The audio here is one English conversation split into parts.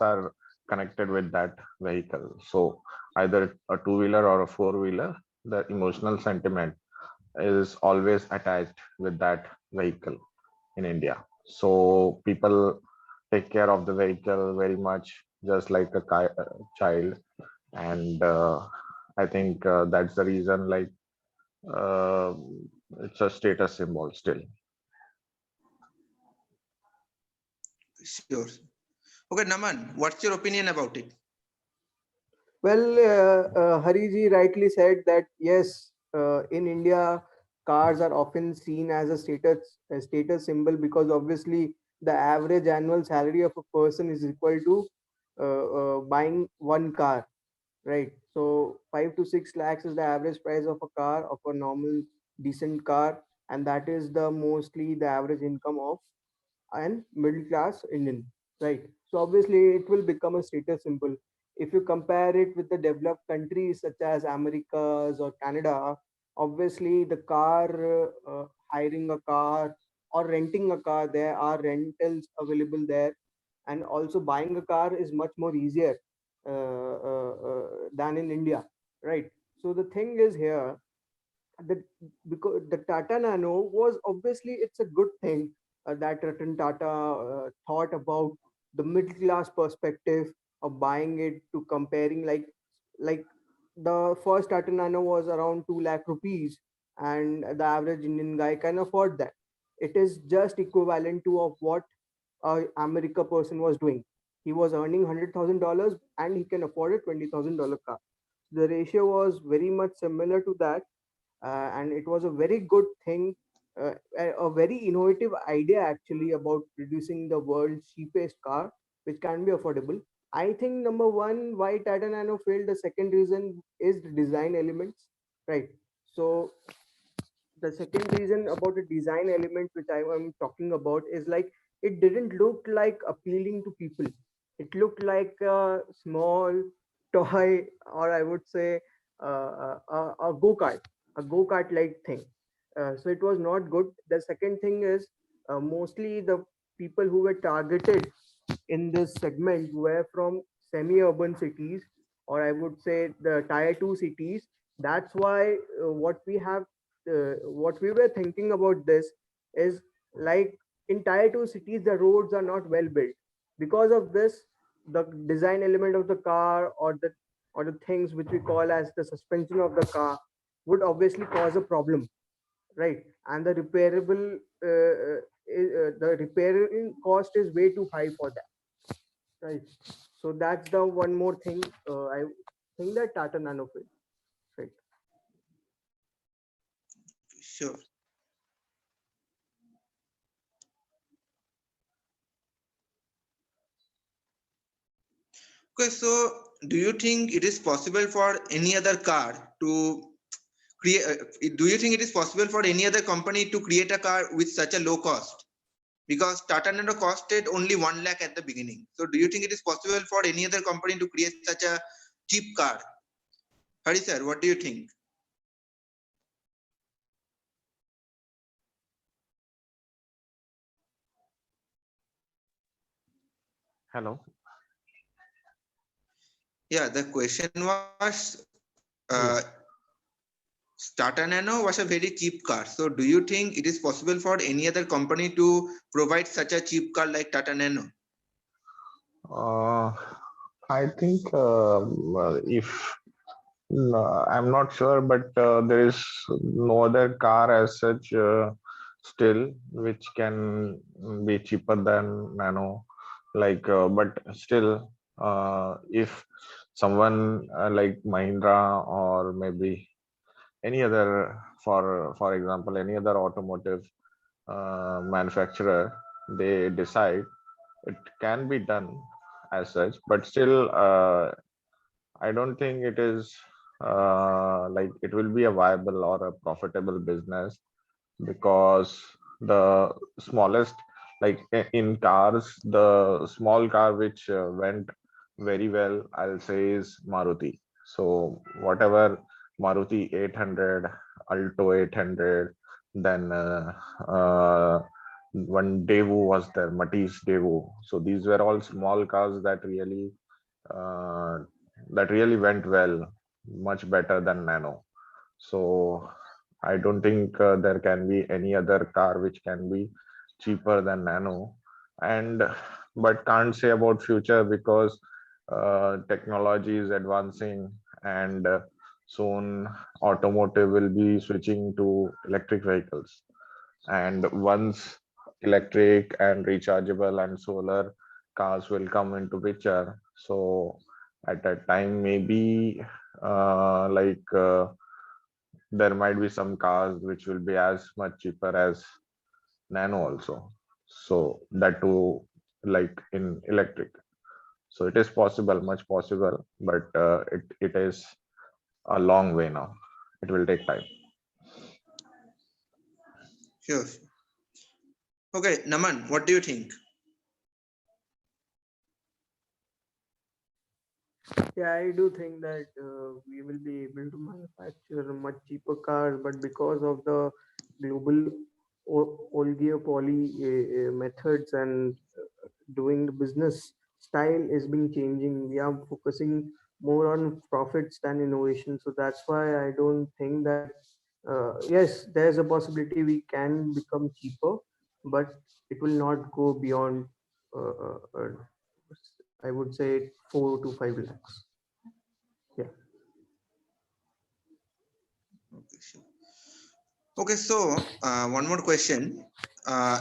are connected with that vehicle. So either a two-wheeler or a four-wheeler, the emotional sentiment is always attached with that vehicle in India. So people take care of the vehicle very much, just like a child. And I think that's the reason, like, uh, it's a status symbol still. Sure. Okay, Naman, what's your opinion about it? Well, Hariji rightly said that yes, in India, cars are often seen as a status symbol because obviously the average annual salary of a person is equal to buying one car, right? So 5 to 6 lakhs is the average price of a car, of a normal decent car, and that is the mostly the average income of and middle class Indian, right? So obviously it will become a status symbol. If you compare it with the developed countries such as Americas or Canada, obviously the car hiring a car or renting a car, there are rentals available there, and also buying a car is much more easier than in India, right? So the thing is here the because the Tata Nano was obviously it's a good thing that Ratan Tata thought about the middle class perspective of buying it to comparing like the first Tata Nano was around 2 lakh rupees and the average Indian guy can afford that. It is just equivalent to of what a America person was doing. He was earning $100,000 and he can afford a $20,000 car. The ratio was very much similar to that, and it was a very good thing, a very innovative idea actually about producing the world's cheapest car, which can be affordable. I think number one, why Tata Nano failed. The second reason is the design elements, right? So the second reason about the design element which I am talking about is like it didn't look like appealing to people. It looked like a small toy, or I would say a go-kart, a go-kart like thing. So it was not good. The second thing is mostly the people who were targeted in this segment were from semi-urban cities, or I would say the tier 2 cities. That's why what we were thinking about this is like in tier 2 cities the roads are not well built. Because of this, the design element of the car or the things which we call as the suspension of the car would obviously cause a problem, right? And the repairable the repairing cost is way too high for that, right? So that's the one more thing I think that Tata Nano failed, right? Sure. Okay, so do you think it is possible for any other car to create? Do you think it is possible for any other company to create a car with such a low cost? Because Tata Nano costed only 1 lakh at the beginning. So do you think it is possible for any other company to create such a cheap car? Hari sir, what do you think? Hello. Yeah, the question was uh, Yeah. Tata Nano was a very cheap car. So do you think it is possible for any other company to provide such a cheap car like Tata Nano? Uh, I think if no, I'm not sure, but there is no other car as such still which can be cheaper than Nano. Like, but still, if someone like Mahindra or maybe any other, for example, any other automotive manufacturer, they decide it can be done as such, but still, I don't think it is like it will be a viable or a profitable business because the smallest, like in cars, the small car which went very well, I'll say, is Maruti. So whatever Maruti 800, Alto 800, then uh, one Daewoo was there, Matisse Daewoo. So these were all small cars uh, that really went well, much better than Nano. So I don't think there can be any other car which can be cheaper than Nano. And but can't say about future because technology is advancing, and soon automotive will be switching to electric vehicles. And once electric and rechargeable and solar cars will come into picture, so at that time maybe there might be some cars which will be as much cheaper as Nano also. So that too, like in electric. So it is possible, much possible, but it is a long way now. It will take time. Sure. Okay, Naman, what do you think? Yeah, I do think that we will be able to manufacture much cheaper cars, but because of the global oligopoly methods and doing the business style is being changing. We are focusing more on profits than innovation. So that's why I don't think that, yes, there's a possibility we can become cheaper, but it will not go beyond, I would say, 4 to 5 lakhs. Yeah. Okay, sure. Okay, so one more question.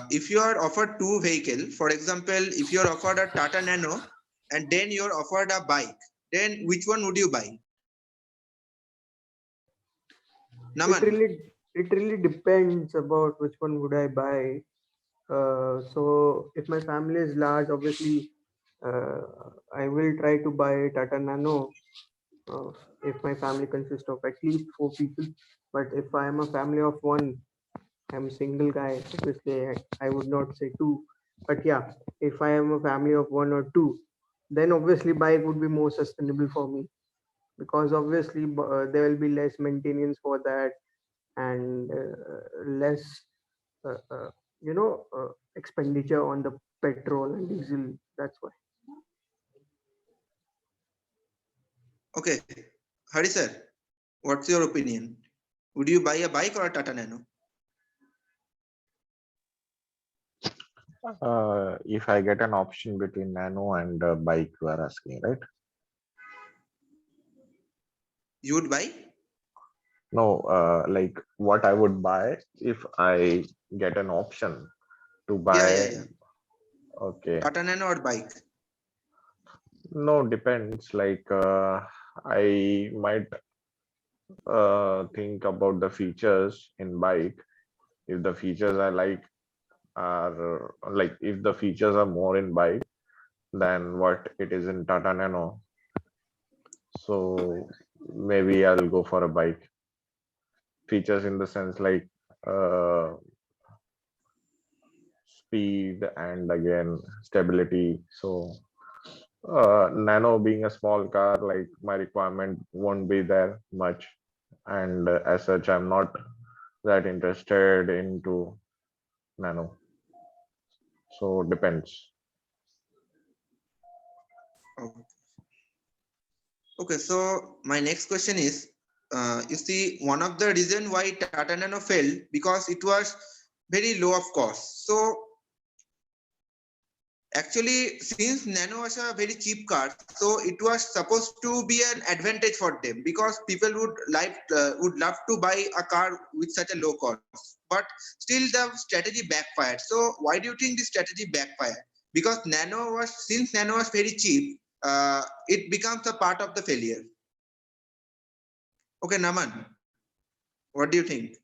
If you are offered two vehicle, for example, if you are offered a Tata Nano and then you are offered a bike, then which one would you buy? It Naman, really it really depends about which one would I buy. So if my family is large, obviously, uh, I will try to buy Tata Nano. Uh, if my family consists of at least 4 people, but if I am a family of one, I'm a single guy. Obviously, I would not say two, but yeah, if I am a family of one or two, then obviously bike would be more sustainable for me because obviously there will be less maintenance for that and less uh, uh, expenditure on the petrol and diesel. That's why. okay, Hari sir, what's your opinion? Would you buy a bike or a Tata Nano? If I get an option between Nano and bike, you are asking, right? You would buy? No, like what I would buy if I get an option to buy. Yeah. Okay. Tata Nano or bike? No, depends. Like I might think about the features in bike. If the features I like are like if the features are more in bike than what it is in Tata Nano, so maybe I'll go for a bike. Features in the sense like uh, speed and again stability. So Nano being a small car, like my requirement won't be there much, and as such, I'm not that interested into Nano. So depends. Oh. Okay, so my next question is, you see, one of the reason why Tata Nano failed because it was very low of cost. So actually, since Nano was a very cheap car, so it was supposed to be an advantage for them because people would love to buy a car with such a low cost. But still, the strategy backfired. So why do you think this strategy backfired? Because since Nano was very cheap, it becomes a part of the failure. Okay, Naman, what do you think?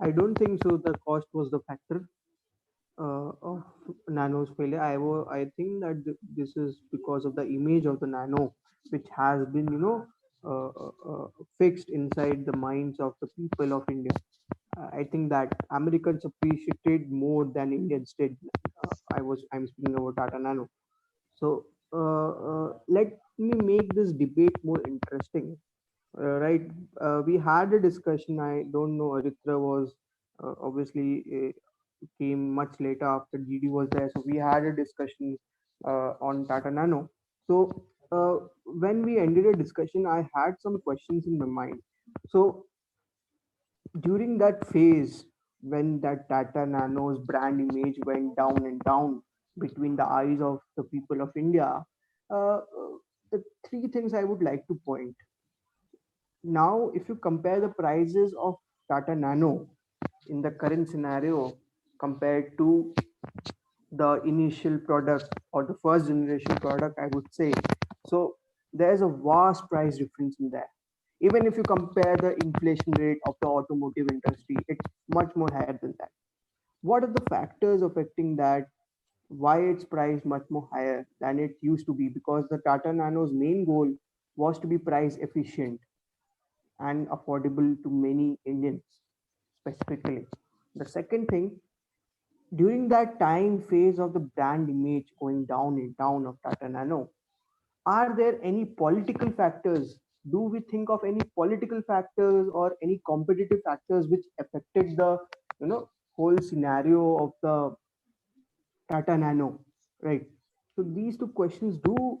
I don't think so. The cost was the factor of Nano's failure. I think that this is because of the image of the Nano, which has been, fixed inside the minds of the people of India. I think that Americans appreciated more than Indians did. I'm speaking about Tata Nano. So let me make this debate more interesting. Right, we had a discussion. I don't know. Aritra was obviously came much later after GD was there. So we had a discussion on Tata Nano. So when we ended a discussion, I had some questions in my mind. So during that phase, when that Tata Nano's brand image went down and down between the eyes of the people of India, the three things I would like to point. Now, if you compare the prices of Tata Nano in the current scenario compared to the initial product or the first generation product, I would say, so there's a vast price difference in there. Even if you compare the inflation rate of the automotive industry, it's much more higher than that. What are the factors affecting that? Why it's priced much more higher than it used to be? Because the Tata Nano's main goal was to be price efficient and affordable to many Indians specifically. The second thing, during that time phase of the brand image going down and down of Tata Nano, are there any political factors? Do we think of any political factors or any competitive factors which affected the whole scenario of the Tata Nano? Right. So these two questions do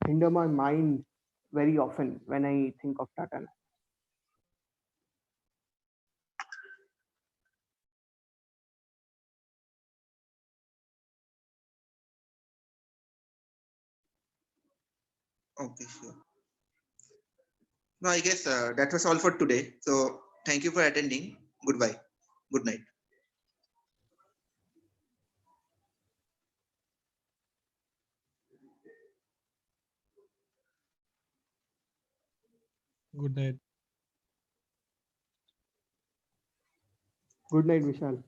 hinder my mind very often when I think of Tata Nano. Okay, sure. No, I guess that was all for today. So thank you for attending. Goodbye. Good night. Good night. Good night, Vishal.